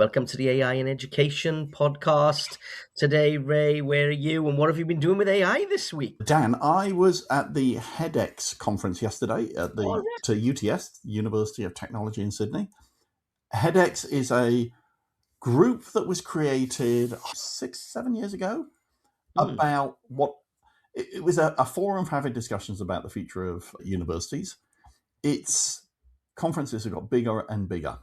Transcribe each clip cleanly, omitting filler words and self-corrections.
Welcome to the AI in Education podcast. Today, Ray, where are you and what have you been doing with AI this week? Dan, I was at the HEDx conference yesterday at All the right. to UTS, University of Technology in Sydney. HEDx is a group that was created 6-7 years ago Hmm. about what it was a forum for having discussions about the future of universities. Its conferences have got bigger and bigger.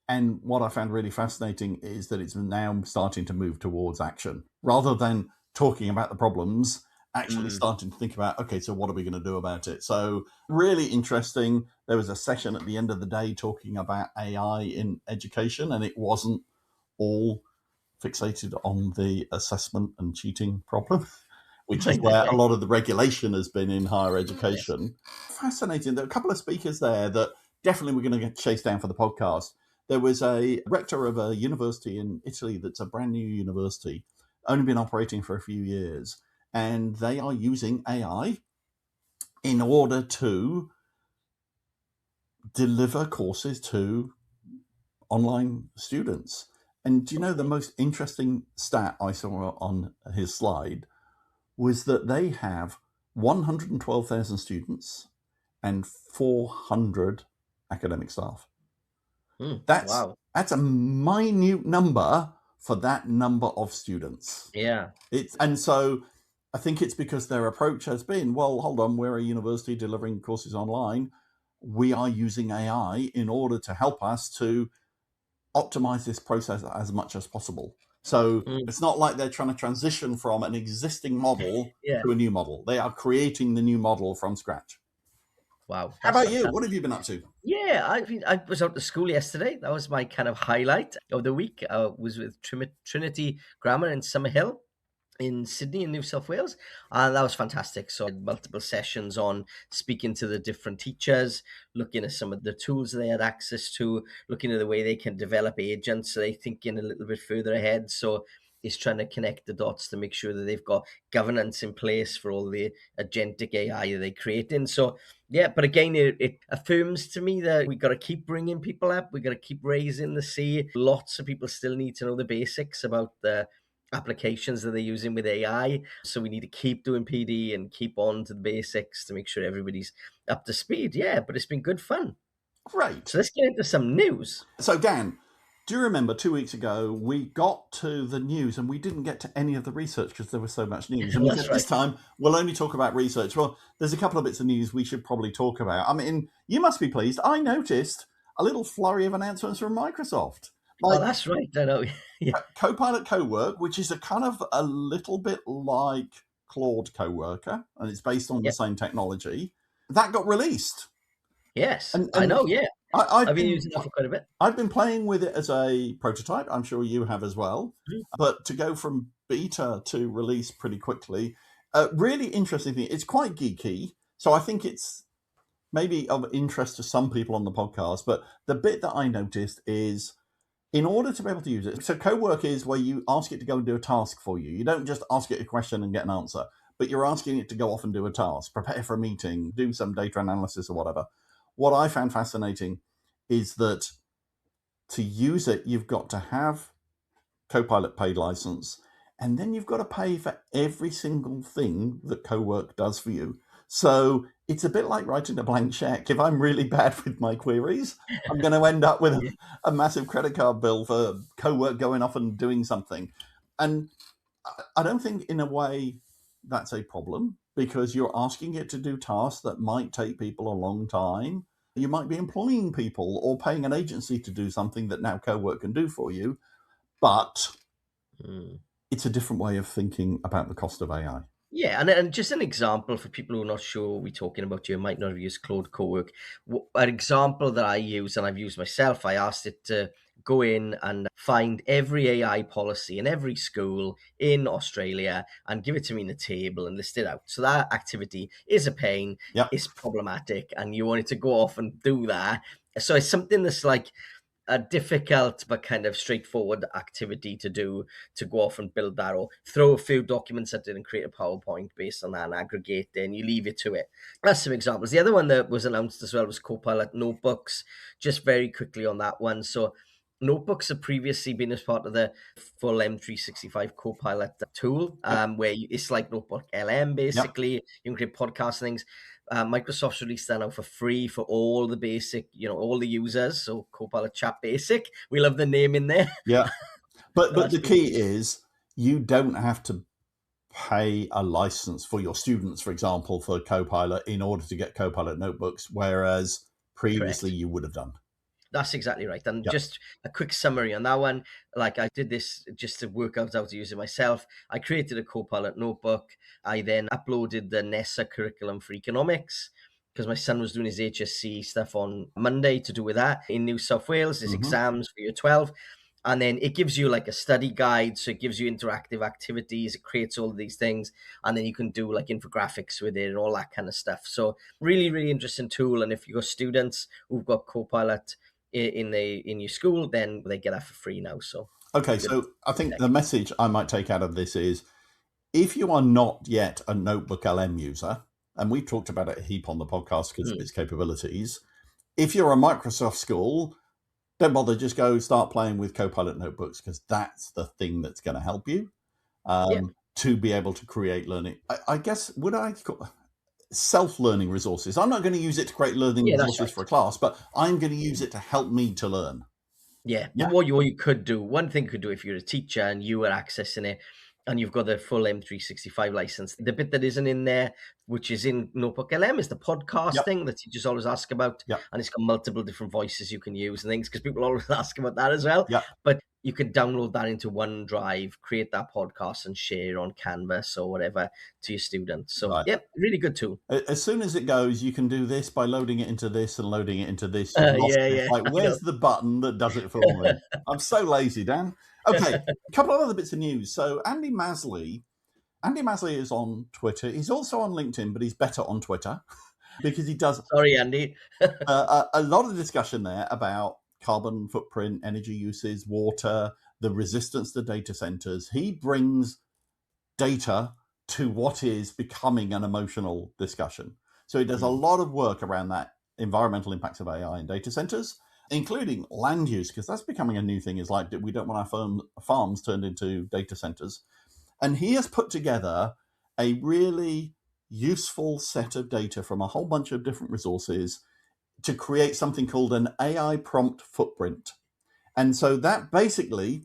And what I found really fascinating is that it's now starting to move towards action. Rather than talking about the problems, actually Hmm. starting to think about, okay, so what are we going to do about it? So, really interesting. There was a session at the end of the day talking about AI in education, and it wasn't all fixated on the assessment and cheating problem, which is Right. where a Okay. lot of the regulation has been in higher Yes. education. Fascinating. There are a couple of speakers there that definitely we're going to get chased down for the podcast. There was a rector of a university in Italy that's a brand new university, only been operating for a few years, and they are using AI in order to deliver courses to online students. And do you know the most interesting stat I saw on his slide was that they have 112,000 students and 400 academic staff. Hmm. That's Wow. that's a minute number for that number of students. Yeah. And so I think it's because their approach has been, well, hold on, we're a university delivering courses online. We are using AI in order to help us to optimize this process as much as possible. So Hmm. it's not like they're trying to transition from an existing model Yeah. to a new model. They are creating the new model from scratch. Wow. How That's about you? What fantastic. have you been up to? Yeah, I was out to school yesterday. That was my kind of highlight of the week. I was with Trinity Grammar in Summerhill in Sydney in New South Wales, and that was fantastic. So I had multiple sessions on speaking to the different teachers, looking at some of the tools they had access to, looking at the way they can develop agents. So they're thinking a little bit further ahead. So it's trying to connect the dots to make sure that they've got governance in place for all the agentic AI that they're creating. So yeah, but again, it affirms to me that we got to keep bringing people up. We got to keep raising the sea. Lots of people still need to know the basics about the applications that they're using with AI. So we need to keep doing PD and keep on to the basics to make sure everybody's up to speed. Yeah, but it's been good fun. Great. So let's get into some news. So, Dan, do you remember 2 weeks ago we got to the news and we didn't get to any of the research because there was so much news? And we That's said this right. time we'll only talk about research. Well, there's a couple of bits of news we should probably talk about. I mean, you must be pleased. I noticed a little flurry of announcements from Microsoft. Oh, Like that's right. I know. Yeah. Copilot Cowork, which is a kind of a little bit like Claude Coworker, and it's based on the Yeah. same technology, that got released. Yes, And I and know. Yeah. I've I've been been using that for quite a bit. I've been playing with it as a prototype. I'm sure you have as well. Mhm. But to go from beta to release pretty quickly, really interesting thing. It's quite geeky, so I think it's maybe of interest to some people on the podcast. But the bit that I noticed is in order to be able to use it, so co-work is where you ask it to go and do a task for you. You don't just ask it a question and get an answer, but you're asking it to go off and do a task, prepare for a meeting, do some data analysis or whatever. What I found fascinating is that to use it, you've got to have Copilot paid license, and then you've got to pay for every single thing that Cowork does for you. So it's a bit like writing a blank check. If I'm really bad with my queries, I'm going to end up with Yeah. a massive credit card bill for Cowork going off and doing something. And I don't think, in a way, that's a problem because you're asking it to do tasks that might take people a long time. You might be employing people or paying an agency to do something that now Cowork can do for you, but Mm. it's a different way of thinking about the cost of AI. Yeah, and just an example for people who are not sure what we're talking about here, might not have used Claude Cowork. An example that I use and I've used myself, I asked it to go in and find every AI policy in every school in Australia and give it to me in a table and list it out. So that activity is a pain, Yep. it's problematic, and you want it to go off and do that. So it's something that's like a difficult but kind of straightforward activity to do, to go off and build that or throw a few documents at it and create a PowerPoint based on that and aggregate it and you leave it to it. That's some examples. The other one that was announced as well was Copilot Notebooks. Just very quickly on that one. So Notebooks have previously been as part of the full M365 Copilot tool, Yep. where it's like Notebook LM Yep. basically. You can create podcast things. Microsoft's released that now for free for all the basic, all the users. So Copilot Chat Basic, we love the name in there. Yeah. So But that's the been key released. is you don't have to pay a license for your students, for example, for Copilot in order to get Copilot notebooks, whereas previously Correct. you would have done. That's exactly right. And Yep. just a quick summary on that one. Like I did this just to work out how to use it myself. I created a Copilot notebook. I then uploaded the NESA curriculum for economics because my son was doing his HSC stuff on Monday to do with that in New South Wales, his Mm-hmm. exams for year 12. And then it gives you like a study guide. So it gives you interactive activities. It creates all of these things. And then you can do like infographics with it and all that kind of stuff. So really, really interesting tool. And if you've got students who've got Copilot in your school, then they get that for free now. So Okay, good so I think tech. the message I might take out of this is if you are not yet a Notebook LM user, and we've talked about it a heap on the podcast because of Mm, its capabilities, if you're a Microsoft school, don't bother, just go start playing with Copilot notebooks because that's the thing that's going to help you yeah, to be able to create learning. I guess, would I call self-learning resources? I'm not going to use it to create learning yeah, that's resources right. for a class, but I'm going to use it to help me to learn. Yeah, but Yeah. what you could do, one thing you could do if you're a teacher and you are accessing it and you've got the full M365 license, the bit that isn't in there, which is in Notebook LM, is the podcast Yep. thing that teachers always ask about. Yep. And it's got multiple different voices you can use and things because people always ask about that as well. Yep. But you could download that into OneDrive, create that podcast and share on Canvas or whatever to your students. So, Right. yeah, really good tool. As soon as it goes, you can do this by loading it into this and loading it into this. You've lost Yeah, it. It's yeah, like, I know. where's the button that does it for me? I'm so lazy, Dan. Okay, a couple of other bits of news. So Andy Masley is on Twitter. He's also on LinkedIn, but he's better on Twitter because he does Sorry, Andy. a lot of discussion there about carbon footprint, energy uses, water, the resistance to data centers. He brings data to what is becoming an emotional discussion. So he does a lot of work around that environmental impacts of AI in data centers, including land use, because that's becoming a new thing. Is like we don't want our farms turned into data centers. And he has put together a really useful set of data from a whole bunch of different resources to create something called an AI prompt footprint. And so that basically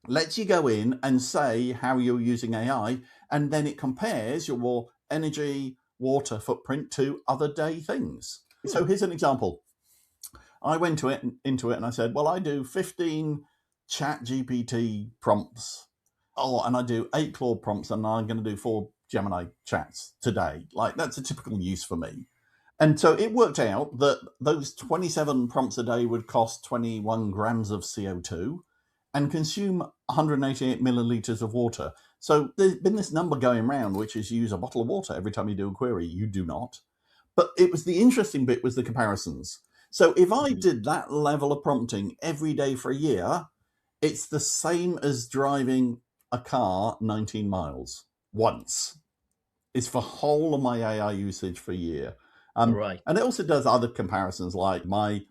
lets you go in and say how you're using AI, and then it compares your energy, water footprint to other day things. So here's an example. I went into it and I said, well, I do 15 chat GPT prompts. Oh, and I do 8 Claude prompts, and I'm going to do 4 Gemini chats today. Like, that's a typical use for me. And so it worked out that those 27 prompts a day would cost 21 grams of CO2 and consume 188 milliliters of water. So there's been this number going around, which is you use a bottle of water every time you do a query. You do not. But it was the interesting bit was the comparisons. So if I did that level of prompting every day for a year, it's the same as driving a car 19 miles once. It's for whole of my AI usage for a year. Right. And it also does other comparisons, like my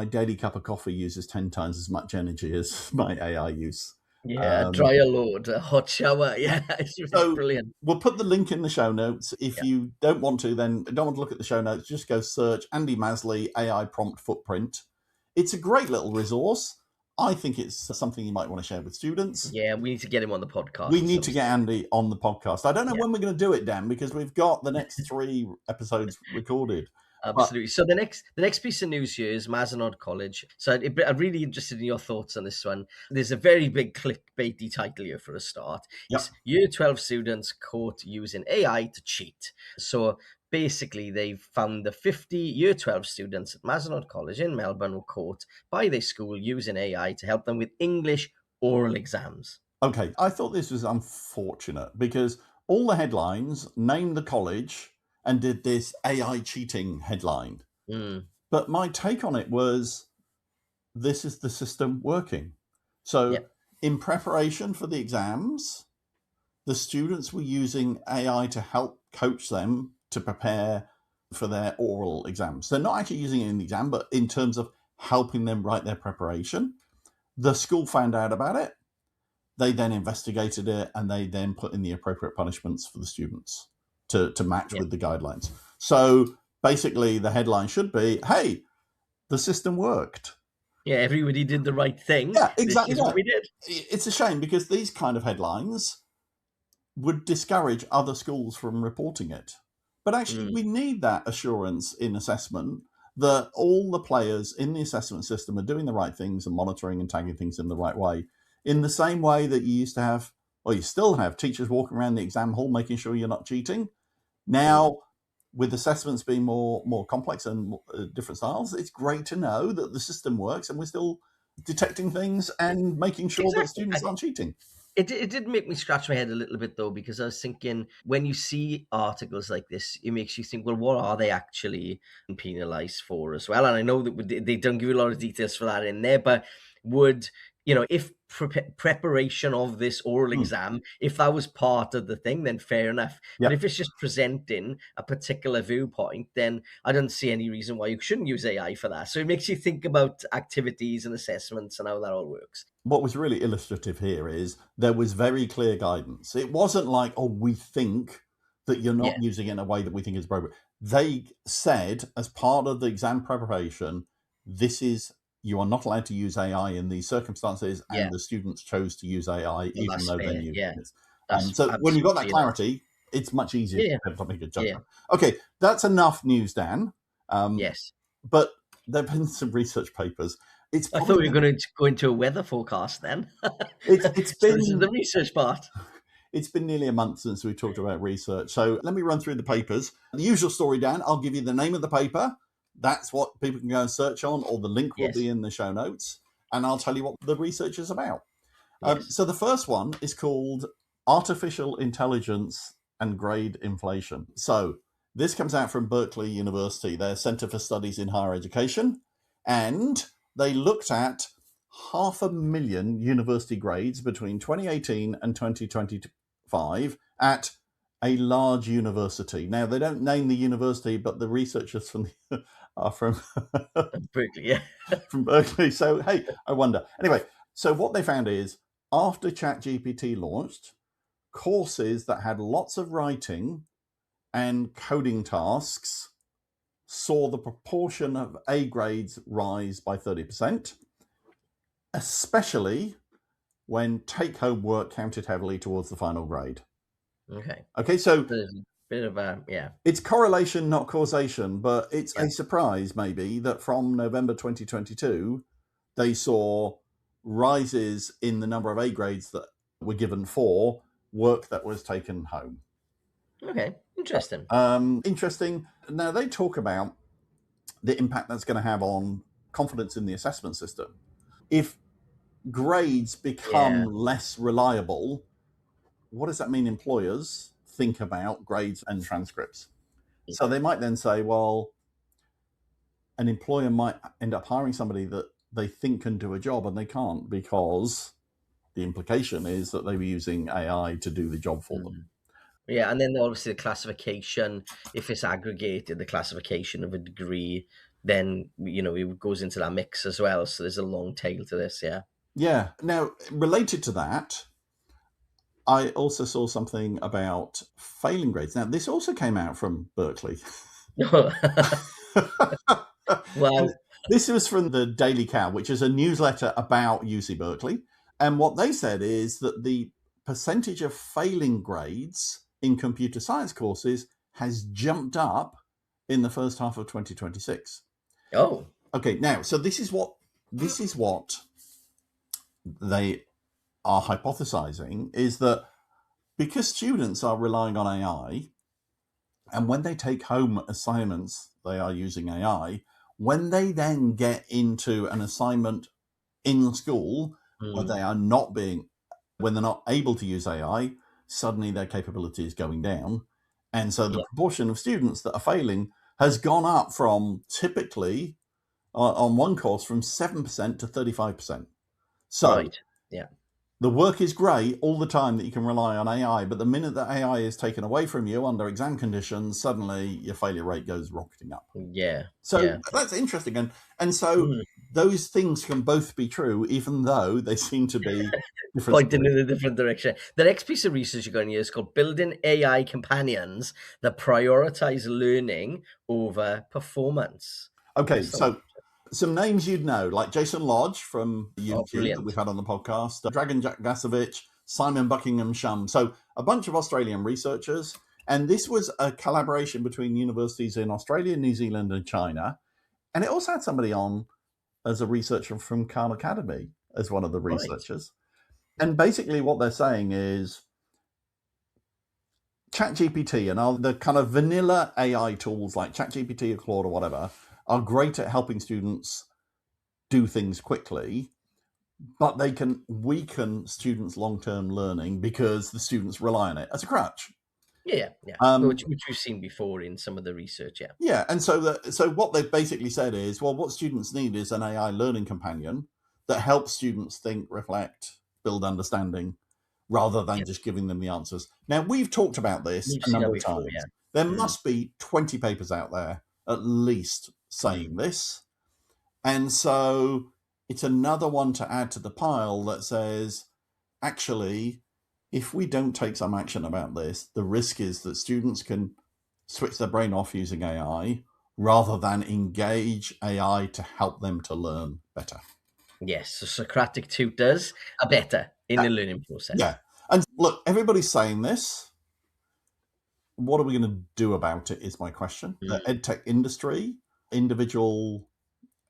daily cup of coffee uses 10 times as much energy as my AI use. Yeah, a Um, dryer load, a hot shower. Yeah, it's so brilliant. we'll put the link in the show notes. If Yeah. you don't want to, then don't want to look at the show notes, just go search Andy Masley AI prompt footprint. It's a great little resource. I think it's something you might want to share with students. Yeah, we need to get him on the We podcast at need some to get stage. Andy on the podcast. I don't know Yeah, when we're going to do it, Dan, because we've got the next 3 episodes recorded. But absolutely. So the next piece of news here is Mazenod College. So I'm really interested in your thoughts on this one. There's a very big clickbaity title here for a start. yep. It's Year 12 students caught using AI to cheat. So basically, they've found the 50 Year 12 students at Mazenod College in Melbourne were caught by their school using AI to help them with English oral exams. Okay. I thought this was unfortunate because all the headlines named the college and did this AI cheating headline. Mm, But my take on it was this is the system working. So, yeah, in preparation for the exams, the students were using AI to help coach them to prepare for their oral exams. They're not actually using it in the exam, but in terms of helping them write their preparation. The school found out about it. They then investigated it, and they then put in the appropriate punishments for the students to match Yeah. with the guidelines. So basically, the headline should be, hey, the system worked. Yeah, everybody did the right thing. Yeah, This exactly is what right. we did. It's a shame because these kind of headlines would discourage other schools from reporting it. But actually, Mm, we need that assurance in assessment that all the players in the assessment system are doing the right things and monitoring and tagging things in the right way. In the same way that you used to have, or you still have, teachers walking around the exam hall making sure you're not cheating. mm. Now, with assessments being more complex and different styles, it's great to know that the system works and we're still detecting things and making sure that Exactly. students aren't cheating. It did make me scratch my head a little bit though, because I was thinking when you see articles like this, it makes you think, well, what are they actually penalised for as well? And I know that they don't give you a lot of details for that in there, but would if preparation of this oral Hmm. exam, if that was part of the thing, then fair enough. But Yep. if it's just presenting a particular viewpoint, then I don't see any reason why you shouldn't use AI for that. So it makes you think about activities and assessments and how that all works. What was really illustrative here is there was very clear guidance. It wasn't like, oh, we think that you're not Yeah, using it in a way that we think is appropriate. They said, as part of the exam preparation, this is, you are not allowed to use AI in these circumstances, yeah. and the students chose to use AI Well, even that's though they fair. knew Yeah, this. that's So when you've got that absolutely enough. clarity, it's much easier Yeah, to make a yeah, judgment. Okay, that's enough news, Dan. yes. But there have been some research papers. It's I thought probably we were going to go into a weather forecast then. it's So this is the been research part. It's been nearly a month since we talked about research. So let me run through the papers. The usual story, Dan, I'll give you the name of the paper. That's what people can go and search on, or the link will be Yes, in the show notes. And I'll tell you what the research is about. yes. So the first one is called Artificial Intelligence and Grade Inflation. So this comes out from Berkeley University, their Center for Studies in Higher Education. And they looked at 500,000 university grades between 2018 and 2025 at a large university. Now, they don't name the university, but the researchers are from Berkeley, yeah. from Berkeley. So, hey, I wonder. Anyway, so what they found is after ChatGPT launched, courses that had lots of writing and coding tasks saw the proportion of A grades rise by 30%, especially when take home work counted heavily towards the final grade. Okay. Okay, so There's a bit of a, yeah, it's correlation, not causation, but it's yeah. a surprise maybe that from November 2022, they saw rises in the number of A grades that were given for work that was taken home. Okay, interesting. Interesting. Now, they talk about the impact that's going to have on confidence in the assessment system. If grades become Yeah, less reliable, what does that mean employers think about grades and transcripts? So they might then say, well, an employer might end up hiring somebody that they think can do a job and they can't because the implication is that they were using AI to do the job for them. mhm. Yeah, and then obviously the classification, if it's aggregated, the classification of a degree, then it goes into that mix as well. So there's a long tail to this, yeah. Yeah. Now, related to that, I also saw something about failing grades. Now, this also came out from Berkeley. And Well, this was from the Daily Cow, which is a newsletter about UC Berkeley. And what they said is that the percentage of failing grades in computer science courses has jumped up in the first half of 2026. oh, Okay, now, so this is what they are hypothesizing is that because students are relying on AI, and when they take home assignments, they are using AI. When they then get into an assignment in school where mm, they are not being, when they're not able to use AI, suddenly their capability is going down. And so the yeah, proportion of students that are failing has gone up from typically on one course from 7% to 35%. So right, yeah. the work is great all the time that you can rely on AI, but the minute that AI is taken away from you under exam conditions, suddenly your failure rate goes rocketing up. Yeah, So yeah. that's interesting. And so Mm. those things can both be true, even though they seem to be different Pointing stories. in a different direction. The next piece of research you're going to use is called Building AI Companions that Prioritize Learning over Performance. Okay, That's the one. so some names you'd know, like Jason Lodge from the Oh, UK that we've brilliant. had on the podcast, Dragon Jack Gasovich, Simon Buckingham Shum. So a bunch of Australian researchers. And this was a collaboration between universities in Australia, New Zealand, and China. And it also had somebody on as a researcher from Khan Academy as one of the Right. researchers. And basically what they're saying is ChatGPT and all the kind of vanilla AI tools like ChatGPT or Claude or whatever are great at helping students do things quickly, but they can weaken students' long-term learning because the students rely on it as a crutch. Yeah, yeah. Um, Which we've seen before in some of the research, yeah. yeah, and so what they've basically said is, well, what students need is an AI learning companion that helps students think, reflect, build understanding, rather than Yeah. just giving them the answers. Now, we've talked about this We've a seen that number of before, yeah. times. There Mm. must be 20 papers out there at least saying this. And so it's another one to add to the pile that says, actually, if we don't take some action about this, the risk is that students can switch their brain off using AI rather than engage AI to help them to learn better. Yes, so Socratic tutors are better in Yeah. the learning process. Yeah. And look, everybody's saying this. What are we going to do about it is my question. The Mm. edtech industry, individual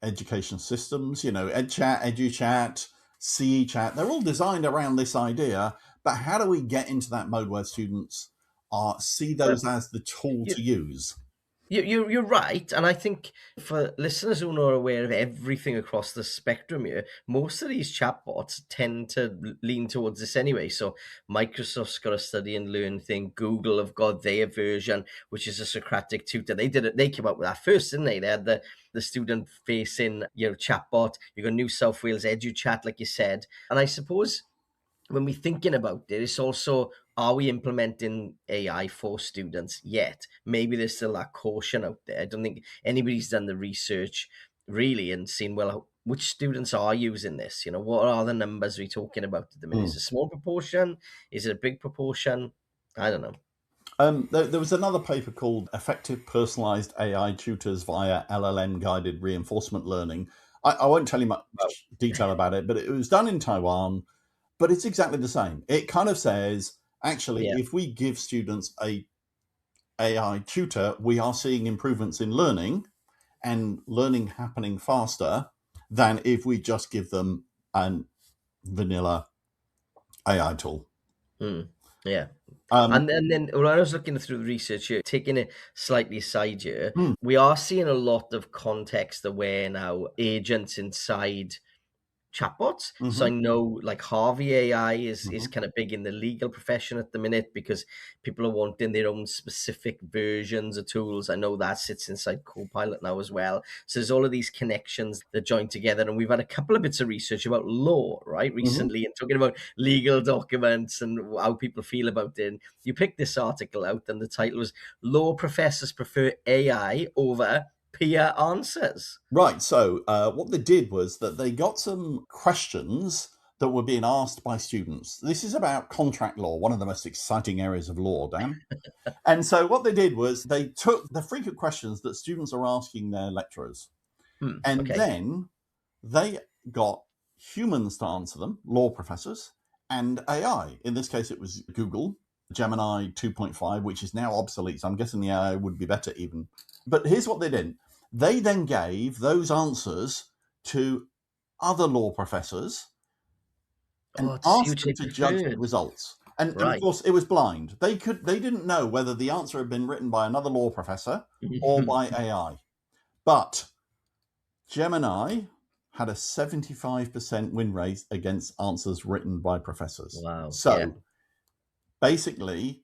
education systems, EdChat, EduChat, CeChat, they're all designed around this idea. But how do we get into that mode where students see Well, those as the tool you to use? you're right, and I think for listeners who are not aware of everything across the spectrum here, most of these chatbots tend to lean towards this anyway. So Microsoft's got a study and learn thing. Google have got their version, which is a Socratic tutor. They did it. They came up with that first, didn't they? They had the student facing chatbot. You got New South Wales EduChat, like you said, and I suppose when we're thinking about it, it's also, are we implementing AI for students yet? Maybe there's still that caution out there. I don't think anybody's done the research really and seen, well, which students are using this? What are the numbers we're talking about at the minute? Is it a small proportion? Is it a big proportion? I don't know. There was another paper called Effective Personalized AI Tutors via LLM Guided Reinforcement Learning. I won't tell you much Well, detail about it, but it was done in Taiwan. But it's exactly the same. It kind of says, actually, yeah. if we give students a AI tutor, we are seeing improvements in learning and learning happening faster than if we just give them an vanilla AI tool. Mm, yeah. Um, And then when I was looking through the research here, taking it slightly aside here, hmm, we are seeing a lot of context aware now agents inside chatbots. So I mhm, know like Harvey AI is mhm. kind of big in the legal profession at the minute because people are wanting their own specific versions of tools. I know that sits inside Copilot now as well. So there's all of these connections that join together. And we've had a couple of bits of research about law, right, Mhm. recently, and talking about legal documents and how people feel about it. And you picked this article out, and the title was Law Professors Prefer AI Over Peer Answers. Right. So what they did was that they got some questions that were being asked by students. This is about contract law, one of the most exciting areas of law, Dan. And so what they did was they took the frequent questions that students are asking their lecturers, and Okay. then they got humans to answer them, law professors, and AI. In this case, it was Google, Gemini 2.5, which is now obsolete. So I'm guessing the AI would be better even. But here's what they did. They then gave those answers to other law professors and Oh, to see asked which them they to judge the preferred. results. And of Right. course, it was blind. They didn't know whether the answer had been written by another law professor or by AI. But Gemini had a 75% win rate against answers written by professors. Wow. Yeah. So basically,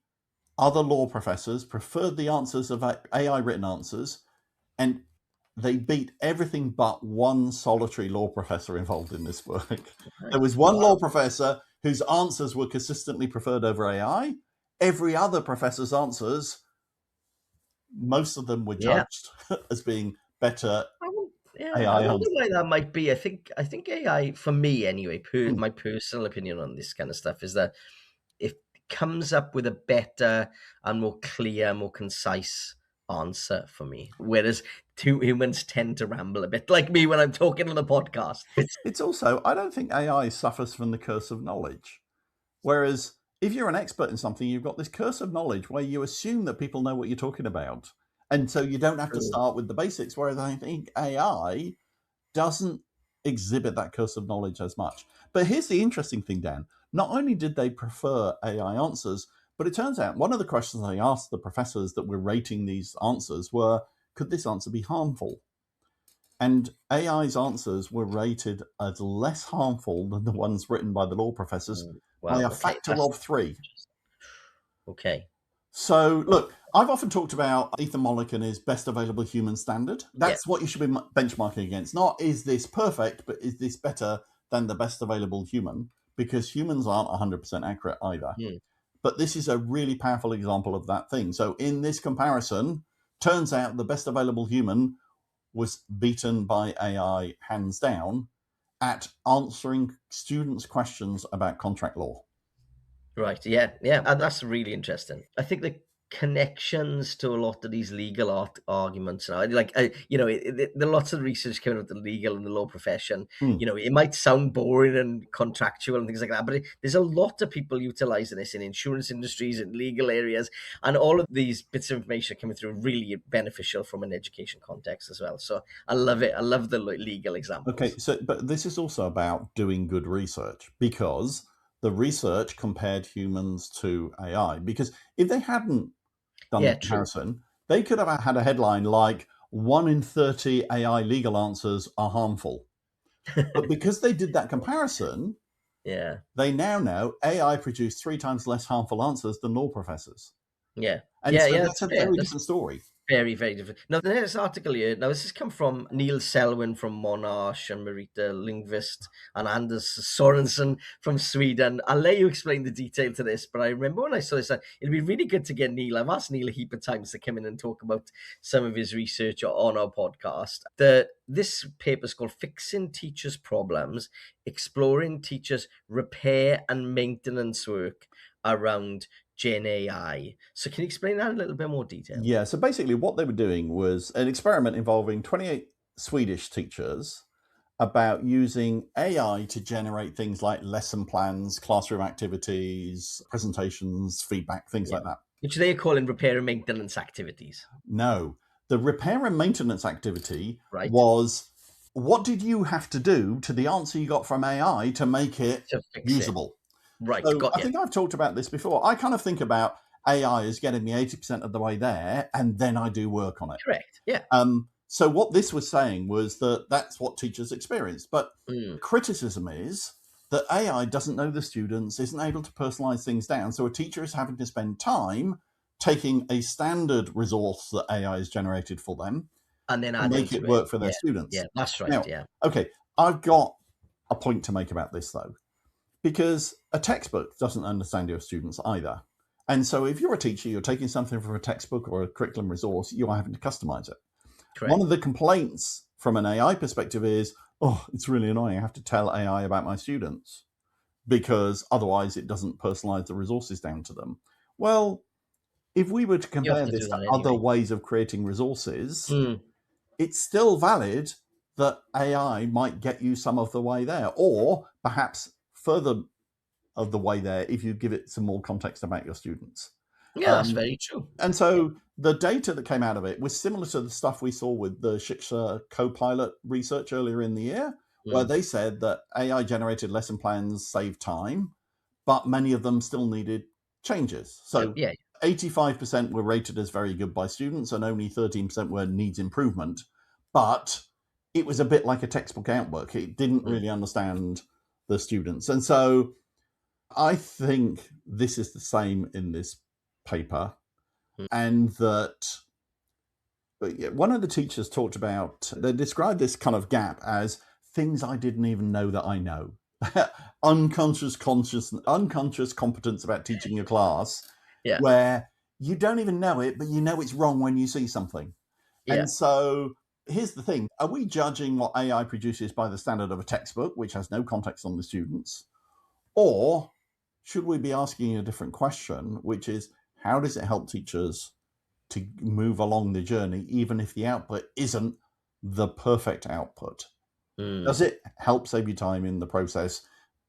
other law professors preferred the answers of AI written answers, and they beat everything but one solitary law professor involved in this work. There Right. was one law Wow. professor whose answers were consistently preferred over AI. Every other professor's answers, most of them were Yeah. judged as being better. Oh, Yeah, I AI wonder answers. why that might be. I think AI, for me anyway, my personal opinion on this kind of stuff is that it comes up with a better and more clear, more concise answer for me. Whereas two humans tend to ramble a bit, like me when I'm talking on the podcast. It's also, I don't think AI suffers from the curse of knowledge. Whereas if you're an expert in something, you've got this curse of knowledge where you assume that people know what you're talking about. And so you don't have to True. start with the basics. Whereas I think AI doesn't exhibit that curse of knowledge as much. But here's the interesting thing, Dan. Not only did they prefer AI answers, but it turns out one of the questions I asked the professors that were rating these answers were, could this answer be harmful? And AI's answers were rated as less harmful than the ones written by the law professors by Wow. a Okay. factor of 3. Okay. So, look, I've often talked about Ethan Mollick and his best available human standard. Yeah. That's what you should be benchmarking against. Not is this perfect, but is this better than the best available human? Because humans aren't 100% accurate either. Hmm. But this is a really powerful example of that thing. So, in this comparison, turns out the best available human was beaten by AI hands down at answering students' questions about contract law. Right. Yeah. Yeah. And that's really interesting. I think the connections to a lot of these legal arguments now, like, there are lots of research coming out of the legal and the law profession. Hmm. It might sound boring and contractual and things like that, but there's a lot of people utilizing this in insurance industries and legal areas. And all of these bits of information are coming through really beneficial from an education context as well. So I love it. I love the legal Okay, examples. so but this is also about doing good research because the research compared humans to AI. Because if they hadn't done the Yeah, true. comparison, they could have had a headline like 1 in 30 AI legal answers are harmful. But because they did that comparison, Yeah. they now know AI produced 3 times less harmful answers than law professors. Yeah. And Yeah. so Yeah. that's That's a fair. very That's different story. very, very different. Now, the next article here, now this has come from Neil Selwyn from Monash and Marita Lindqvist and Anders Sorensen from Sweden. I'll let you explain the detail to this, but I remember when I saw this, it'd be really good to get Neil. I've asked Neil a heap of times to come in and talk about some of his research on our podcast. This paper is called Fixing Teachers' Problems, Exploring Teachers' Repair and Maintenance Work Around Gen AI. So can you explain that in a little bit more detail? Yeah, so basically what they were doing was an experiment involving 28 Swedish teachers about using AI to generate things like lesson plans, classroom activities, presentations, feedback, things Yeah. like that. Which they are calling repair and maintenance activities, No, the repair and maintenance activity right? was what did you have to do to the answer you got from AI to make it To fix it. usable? Right, So got I you. think I've talked about this before. I kind of think about AI as getting me 80% of the way there, and then I do work on it. Correct. Yeah. So what this was saying was that that's what teachers experienced. But Mm. criticism is that AI doesn't know the students, isn't able to personalize things down. So a teacher is having to spend time taking a standard resource that AI has generated for them And then to add make it into it. work for their Yeah. students. Yeah, that's right. Now, Yeah. okay, I've got a point to make about this though, because a textbook doesn't understand your students either. And so if you're a teacher, you're taking something from a textbook or a curriculum resource, you are having to customize it. One Correct. of the complaints from an AI perspective is, oh, it's really annoying. I have to tell AI about my students because otherwise it doesn't personalize the resources down to them. Well, if we were to You have compare to this do to that other anyway. ways of creating resources, Mm. it's still valid that AI might get you some of the way there, or perhaps further of the way there if you give it some more context about your students. Yeah, that's very true. And Yeah. so the data that came out of it was similar to the stuff we saw with the Shiksha Copilot research earlier in the year, where Mm. they said that AI generated lesson plans saved time, but many of them still needed changes. So Yeah. 85% were rated as very good by students, and only 13% were needs improvement. But it was a bit like a textbook outwork. It didn't Mm. really understand the students. And so I think this is the same in this paper, Mm. and that one of the teachers talked about, they described this kind of gap as things I didn't even know that I know. unconscious competence about teaching your class, Yeah. where you don't even know it, but you know it's wrong when you see something. Yeah. And so Here's the thing. Are we judging what AI produces by the standard of a textbook, which has no context on the students? Or should we be asking a different question, which is how does it help teachers to move along the journey, even if the output isn't the perfect output? Does it help save you time in the process?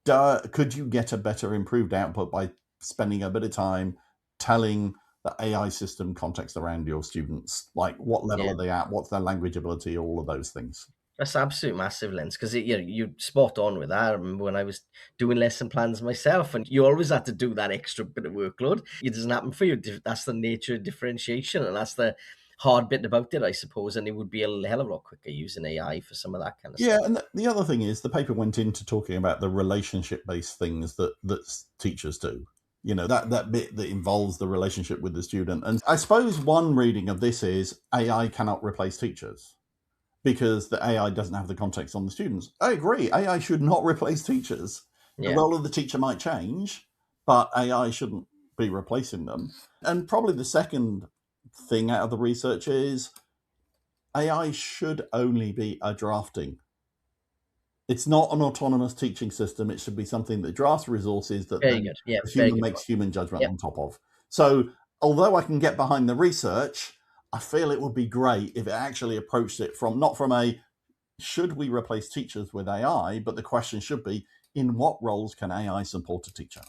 Could you get a better improved output by spending a bit of time telling the AI system context around your students? Like what level Yeah. are they at? What's their language ability? All of those things. That's absolute massive, Lens, because you're spot on with that. I remember when I was doing lesson plans myself, and you always had to do that extra bit of workload. It doesn't happen for you. That's the nature of differentiation, and that's the hard bit about it, I suppose. And it would be a hell of a lot quicker using AI for some of that kind of Yeah, stuff. and the other thing is the paper went into talking about the relationship-based things that teachers do. That bit that involves the relationship with the student. And I suppose one reading of this is AI cannot replace teachers because the AI doesn't have the context on the students. I agree. AI should not replace teachers. The Yeah, role of the teacher might change, but AI shouldn't be replacing them. And probably the second thing out of the research is AI should only be a drafting. It's not an autonomous teaching system. It should be something that drafts resources that very then good. Yeah, a very human good makes point. human judgment Yeah, on top of. So, although I can get behind the research, I feel it would be great if it actually approached it from not from a should we replace teachers with AI, but the question should be in what roles can AI support a teacher?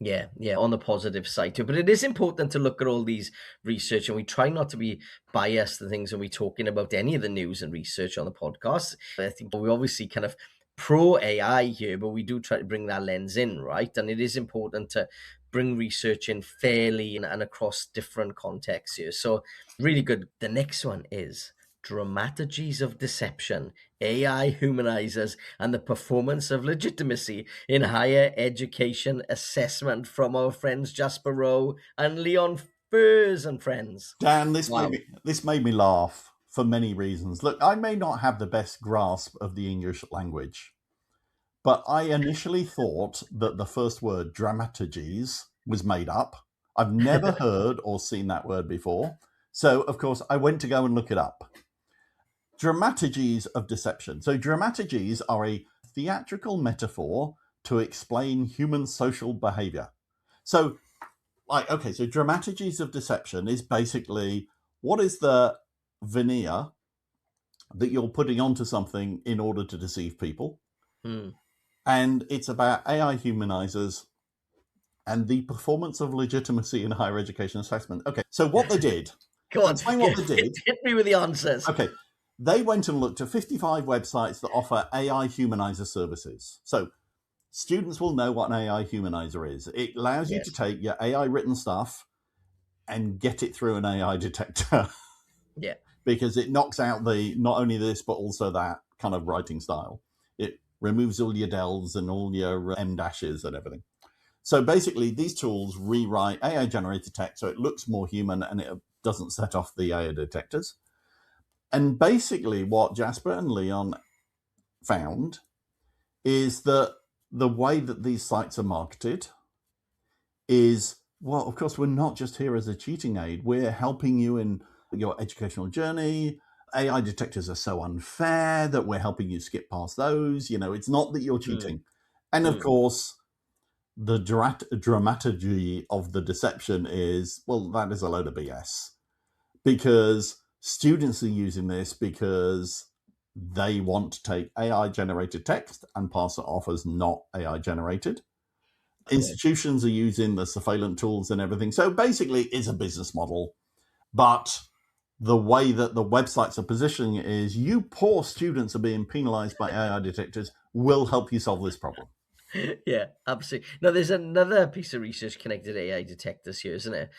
yeah, yeah. On the positive side too, but it is important to look at all these research, and we try not to be biased to things when we're talking about any of the news and research on the podcast. I think we obviously kind of pro AI here, but we do try to bring that lens in, right? And it is important to bring research in fairly and across different contexts here. So really good. The next one is dramaturgies of deception, AI humanizers, and the performance of legitimacy in higher education assessment from our friends Jasper Rowe and Leon Furs and friends. Dan, Wow. this made me laugh for many reasons. Look, I may not have the best grasp of the English language, but I initially thought that the first word, dramaturgies, was made up. I've never heard or seen that word before. So, of course, I went to go and look it up. Dramaturgies of deception. So, dramaturgies are a theatrical metaphor to explain human social behavior. So, so dramaturgies of deception is basically what is the veneer that you're putting onto something in order to deceive people? Hmm. And it's about AI humanizers and the performance of legitimacy in higher education assessment. Okay, so what they did, Go I'll on, explain what they did. hit me with the answers. Okay, they went and looked at 55 websites that offer AI humanizer services. So students will know what an AI humanizer is. It allows you to Yes. take your AI written stuff and get it through an AI detector Yeah. because it knocks out the not only this but also that kind of writing style. It removes all your del's and all your M dashes and everything. So basically, these tools rewrite AI generated text so it looks more human and it doesn't set off the AI detectors. And basically, what Jasper and Leon found is that the way that these sites are marketed is, well, of course, we're not just here as a cheating aid, we're helping you in your educational journey. AI detectors are so unfair that we're helping you skip past those. It's not that you're Hmm. cheating. And of Hmm. course, the dramaturgy of the deception is, well, that is a load of BS because students are using this because they want to take AI generated text and pass it off as not AI generated. Okay. Institutions are using the surveillance tools and everything. So basically, it's a business model. But the way that the websites are positioning it is you poor students are being penalized by AI detectors will help you solve this problem. Yeah, absolutely. Now, there's another piece of research connected to AI detectors here, isn't it?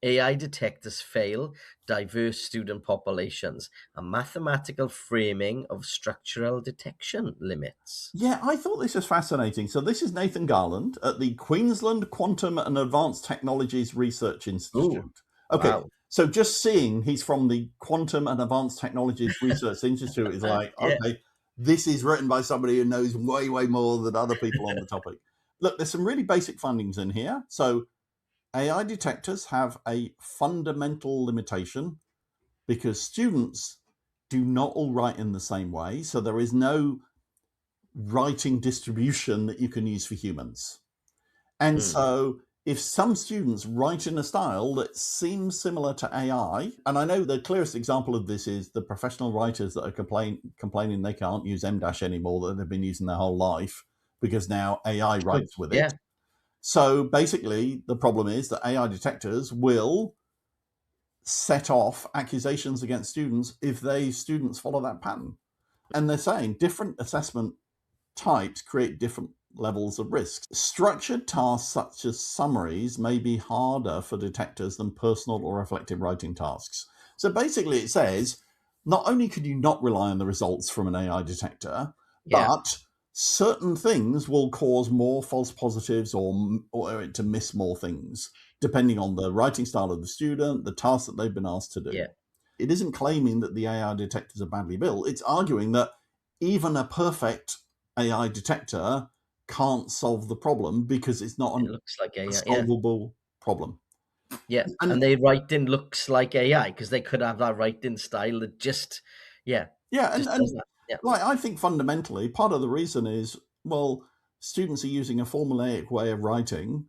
AI detectors fail diverse student populations, a mathematical framing of structural detection limits. Yeah, I thought this was fascinating. So this is Nathan Garland at the Queensland Quantum and Advanced Technologies Research Ooh, Institute. Okay, wow. so just seeing he's from the Quantum and Advanced Technologies Research Institute is like, Yeah. okay, this is written by somebody who knows way, way more than other people on the topic. Look, there's some really basic findings in here. So AI detectors have a fundamental limitation because students do not all write in the same way. So there is no writing distribution that you can use for humans. And so if some students write in a style that seems similar to AI, and I know the clearest example of this is the professional writers that are complaining they can't use M- anymore, that they've been using their whole life because now AI writes with it. Yeah. So basically, the problem is that AI detectors will set off accusations against students if students follow that pattern. And they're saying different assessment types create different levels of risk. Structured tasks such as summaries may be harder for detectors than personal or reflective writing tasks. So basically it says, not only could you not rely on the results from an AI detector, Yeah. but certain things will cause more false positives or it to miss more things, depending on the writing style of the student, the task that they've been asked to do. Yeah. It isn't claiming that the AI detectors are badly built. It's arguing that even a perfect AI detector can't solve the problem because it's not It looks like a AI. Yeah. solvable problem. Yeah. And And they writing looks like AI because they could have that writing style that just, yeah, yeah, just does and that. Yeah. like I think fundamentally part of the reason is, well, students are using a formulaic way of writing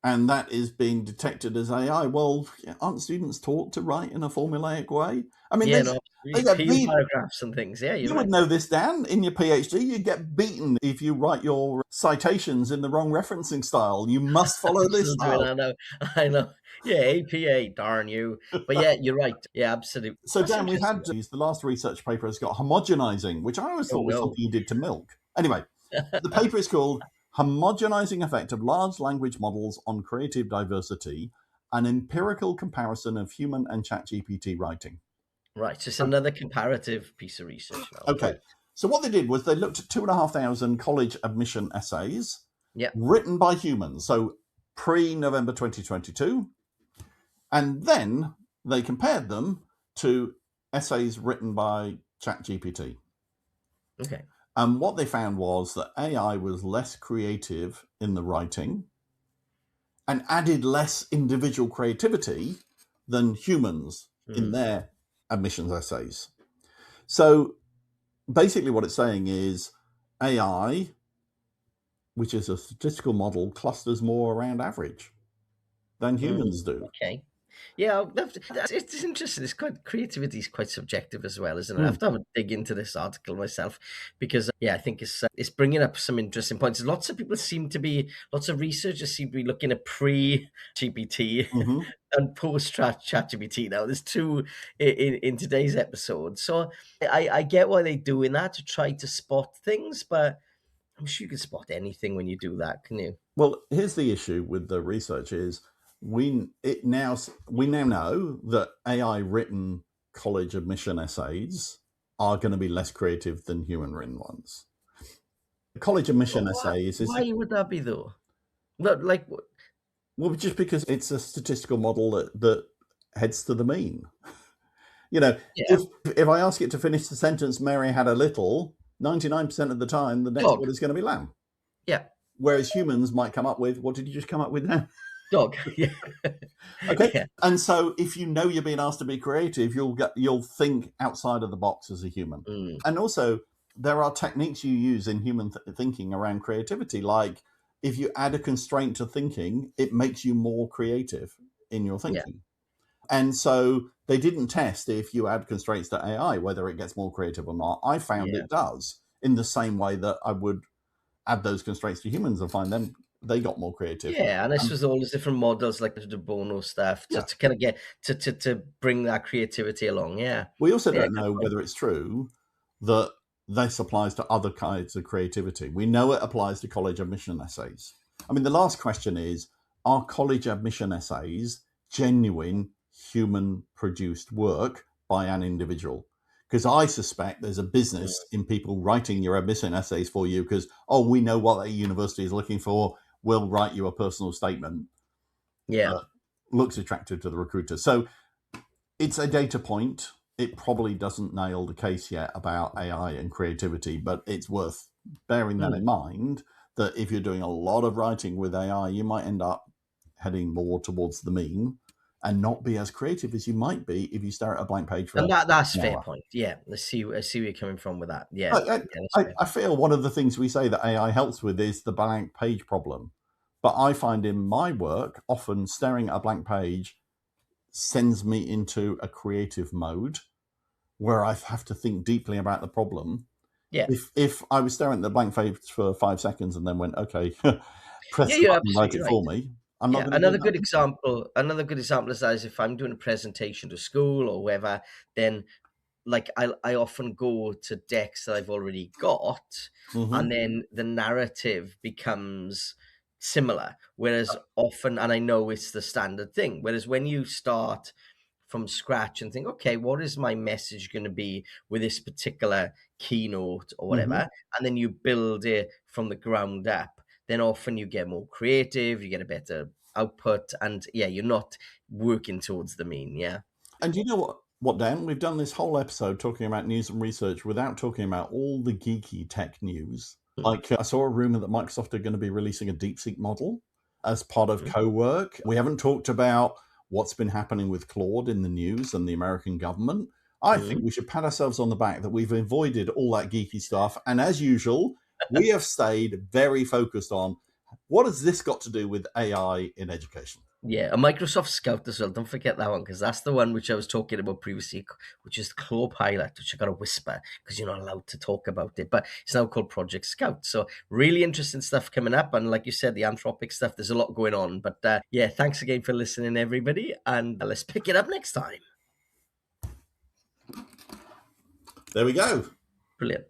and that is being detected as AI. Well, aren't students taught to write in a formulaic way? I mean, Yeah. No, they read get P beat. paragraphs and things. Yeah, you're You would right. know this, Dan, in your PhD. You get beaten if you write your citations in the wrong referencing style. You must follow I'm this still doing style. that now. I know. Yeah, APA, darn you. But yeah, you're right. Yeah, absolutely. So, That's Dan, we've interesting. had the last research paper has got homogenizing, which I always Oh thought was no. something you did to milk. Anyway, the paper is called Homogenizing Effect of Large Language Models on Creative Diversity, an empirical comparison of human and ChatGPT writing. Right. So it's another comparative piece of research now. Okay. Okay. So what they did was they looked at 2,500 college admission essays Yeah. written by humans, so pre-November 2022, and then they compared them to essays written by ChatGPT. Okay. And what they found was that AI was less creative in the writing and added less individual creativity than humans in Hmm. their admissions essays. So basically, what it's saying is AI, which is a statistical model, clusters more around average than Hmm. humans do. Okay. Yeah, it's interesting. It's quite creativity is quite subjective as well, isn't it? I Mm. have to have a dig into this article myself because yeah, I think it's bringing up some interesting points. Lots of people seem to be, lots of researchers seem to be looking at pre GPT Mm-hmm. and post chat GPT. Now, there's two in today's episode, so I get why they're doing that to try to spot things, but I'm sure you can spot anything when you do that, can you? Well, here's the issue with the research is we now know that AI written college admission essays are going to be less creative than human written ones. College admission essays is Why would that be though? Not like well just because it's a statistical model that heads to the mean. You know, yeah, if I ask it to finish the sentence, Mary had a little, 99% of the time, the next dog. word is going to be lamb. Yeah, Whereas humans might come up with, what did you just come up with now? dog. Yeah, Okay. yeah, And so if you know you're being asked to be creative, you'll think outside of the box as a human. mm, And also there are techniques you use in human thinking around creativity. Like if you add a constraint to thinking, it makes you more creative in your yeah, thinking. And so they didn't test if you add constraints to AI, whether it gets more creative or not. I found yeah, it does in the same way that I would add those constraints to humans and find them, they got more creative. yeah. And this Um, was all these different models, like the Bono stuff, yeah. to kind of get to bring that creativity along. Yeah, We also yeah, don't good know point. whether it's true that this applies to other kinds of creativity. We know it applies to college admission essays. I mean, the last question is, are college admission essays genuine human produced work by an individual? Because I suspect there's a Mm, business in people writing your admission essays for you because, oh, we know what a university is looking for. We'll write you a personal statement yeah, that looks attractive to the recruiter. So it's a data point. It probably doesn't nail the case yet about AI and creativity, but it's worth bearing that mm, in mind that if you're doing a lot of writing with AI, you might end up heading more towards the mean. and not be as creative as you might be if you stare at a blank page for And that's an fair hour. point. Yeah, I see where you're coming from with that. Yeah, I, yeah, that's fair. I feel one of the things we say that AI helps with is the blank page problem. But I find in my work, often staring at a blank page sends me into a creative mode where I have to think deeply about the problem. Yeah, If I was staring at the blank page for 5 seconds and then went, okay, yeah, press the you're button, write absolutely it right. for me, I'm not Yeah, going to do that deeply. another good example is that is if I'm doing a presentation to school or wherever, then like I often go to decks that I've already got, Mm-hmm. and then the narrative becomes similar. Whereas often, and I know it's the standard thing. Whereas when you start from scratch and think, okay, what is my message going to be with this particular keynote or whatever, Mm-hmm. and then you build it from the ground up, then often you get more creative, you get a better output, and yeah, you're not working towards the mean. Yeah. And you know what, Dan? We've done this whole episode talking about news and research without talking about all the geeky tech news. Mm, Like I saw a rumor that Microsoft are going to be releasing a DeepSeek model as part of mm, co-work. We haven't talked about what's been happening with Claude in the news and the American government. I think mm. we should pat ourselves on the back that we've avoided all that geeky stuff. And as usual, we have stayed very focused on what has this got to do with AI in education? Yeah, a Microsoft Scout as well. Don't forget that one because that's the one which I was talking about previously, which is the Copilot, which I got to whisper because you're not allowed to talk about it. But it's now called Project Scout. So really interesting stuff coming up, and like you said, the Anthropic stuff. There's a lot going on. But yeah, thanks again for listening, everybody, and let's pick it up next time. There we go. Brilliant.